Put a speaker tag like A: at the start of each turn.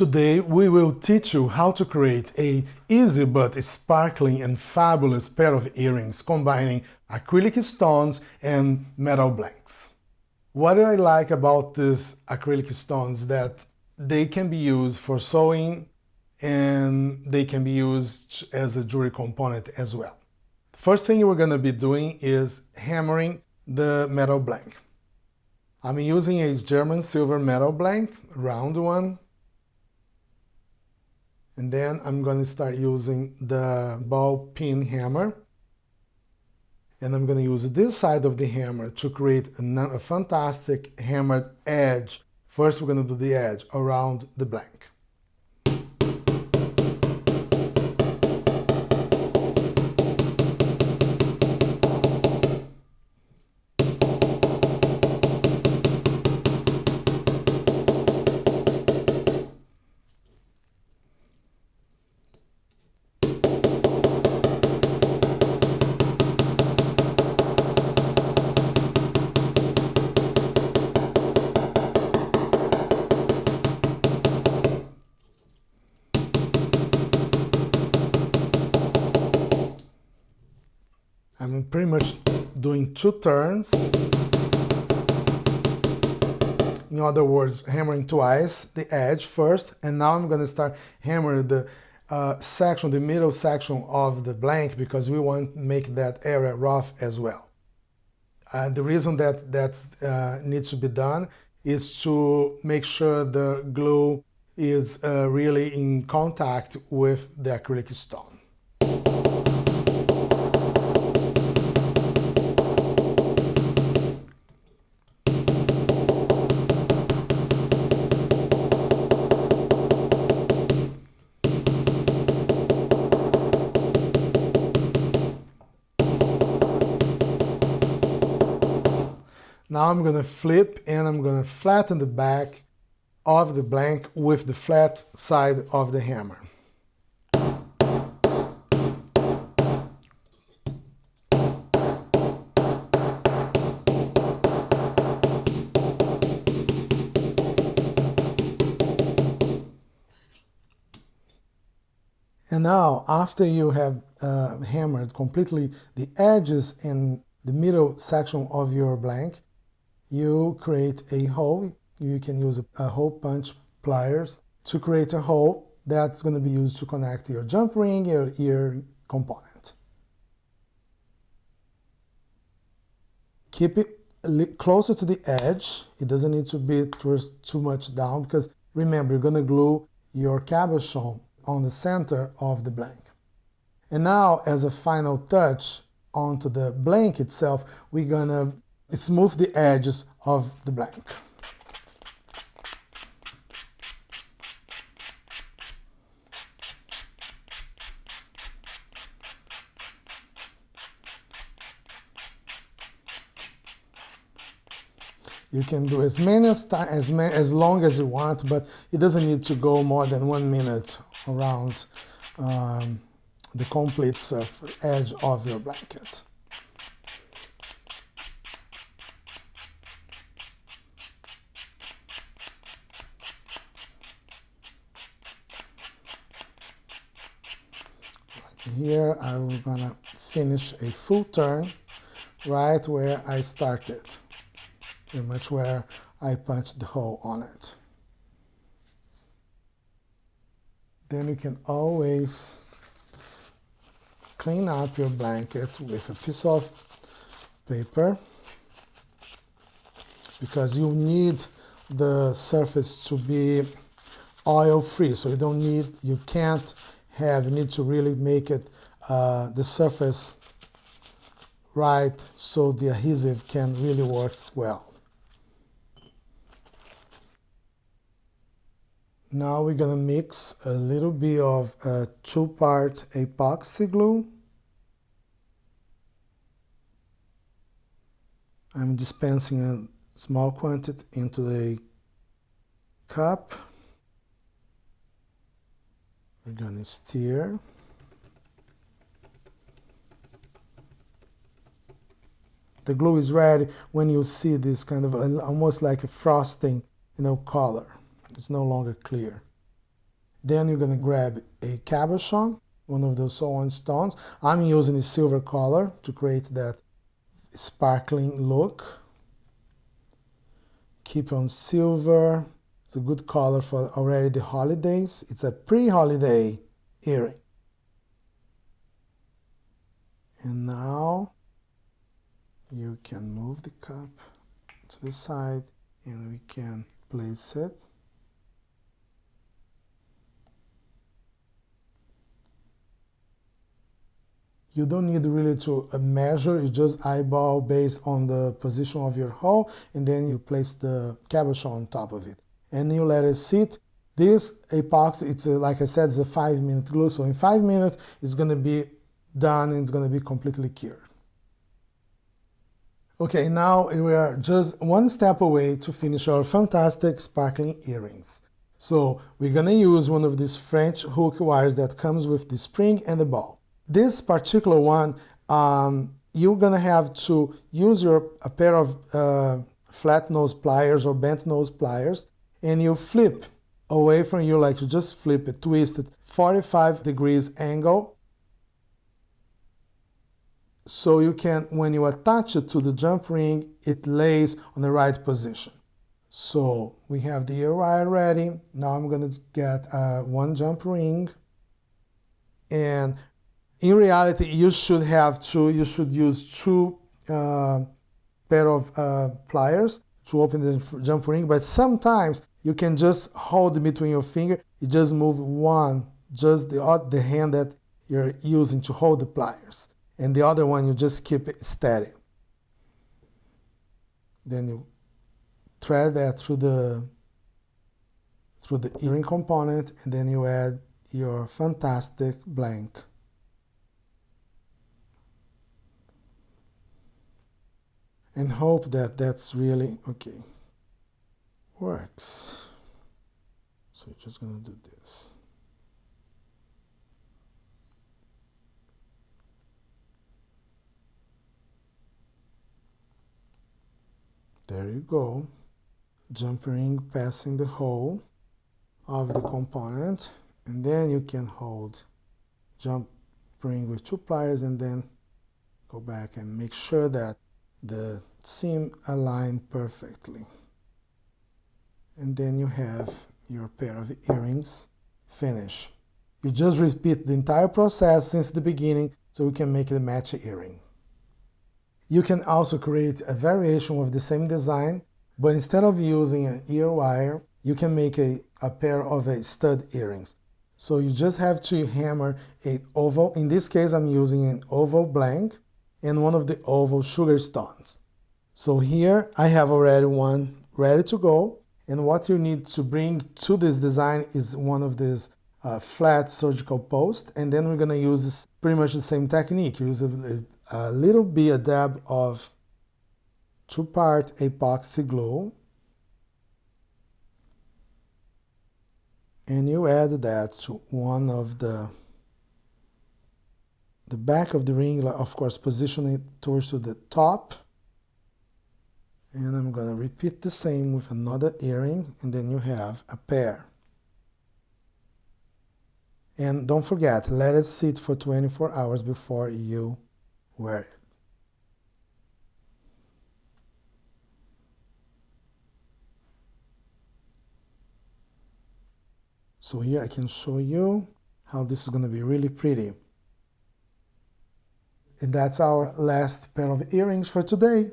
A: Today we will teach you how to create a easy but sparkling and fabulous pair of earrings combining acrylic stones and metal blanks. What I like about these acrylic stones is that they can be used for sewing and they can be used as a jewelry component as well. First thing we're going to be doing is hammering the metal blank. I'm using a German silver metal blank, round one. And then I'm going to start using the ball peen hammer. And I'm going to use this side of the hammer to create a fantastic hammered edge. First, we're going to do the edge around the blank. I'm pretty much doing 2 turns. In other words, hammering twice the edge first, and now I'm going to start hammering the section, the middle section of the blank, because we want to make that area rough as well. The reason that needs to be done is to make sure the glue is really in contact with the acrylic stone. Now I'm going to flip and I'm going to flatten the back of the blank with the flat side of the hammer. And now, after you have hammered completely the edges and the middle section of your blank, you create a hole. You can use a hole punch pliers to create a hole that's going to be used to connect your jump ring, your ear component. Keep it closer to the edge. It doesn't need to be too much down, because remember, you're going to glue your cabochon on the center of the blank. And now, as a final touch onto the blank itself, we're going to smooth the edges of the blank. You can do as long as you want, but it doesn't need to go more than 1 minute around the complete surface edge of your blanket. Here I'm gonna finish a full turn right where I started, pretty much where I punched the hole on it. Then you can always clean up your blanket with a piece of paper, because you need the surface to be oil free, so you need to really make it the surface right so the adhesive can really work well. Now we're going to mix a little bit of 2-part epoxy glue. I'm dispensing a small quantity into a cup. We're going to stir. The glue is ready when you see this kind of almost like a frosting, color. It's no longer clear. Then you're going to grab a cabochon, one of those sew-on stones. I'm using a silver color to create that sparkling look. Keep on silver. It's a good color for already the holidays. It's a pre-holiday earring. And now you can move the cup to the side and we can place it. You don't need really to measure, you just eyeball based on the position of your hole, and then you place the cabochon on top of it. And you let it sit. This epoxy, it's like I said, it's a 5-minute glue, so in 5 minutes it's going to be done and it's going to be completely cured. Okay, now we are just one step away to finish our fantastic sparkling earrings. So we're going to use one of these French hook wires that comes with the spring and the ball. This particular one, you're going to have to use a pair of flat nose pliers or bent nose pliers, and you flip away from you, like you just flip it, twist it, 45 degrees angle. So you can, when you attach it to the jump ring, it lays on the right position. So we have the ear wire ready. Now I'm going to get one jump ring, and in reality, you should use two pair of pliers to open the jump ring, but sometimes you can just hold between your finger. You just move one, just the hand that you're using to hold the pliers, and the other one you just keep it steady. Then you thread that through the earring component, and then you add your fantastic blank. And hope that that's really okay. Works. So you're just going to do this. There you go. Jump ring passing the hole of the component, and then you can hold jump ring with two pliers and then go back and make sure that the seam aligned perfectly. And then you have your pair of earrings finished. You just repeat the entire process since the beginning so you can make the match earring. You can also create a variation of the same design, but instead of using an ear wire, you can make a pair of stud earrings. So you just have to hammer an oval. In this case, I'm using an oval blank and one of the oval sugar stones. So here I have already one ready to go, and what you need to bring to this design is one of these flat surgical posts, and then we're going to use this pretty much the same technique. You use a little bit, a dab of 2-part epoxy glue, and you add that to one of the back of the ring, of course, position it towards the top. And I'm going to repeat the same with another earring, and then you have a pair. And don't forget, let it sit for 24 hours before you wear it. So here I can show you how this is going to be really pretty. And that's our last pair of earrings for today.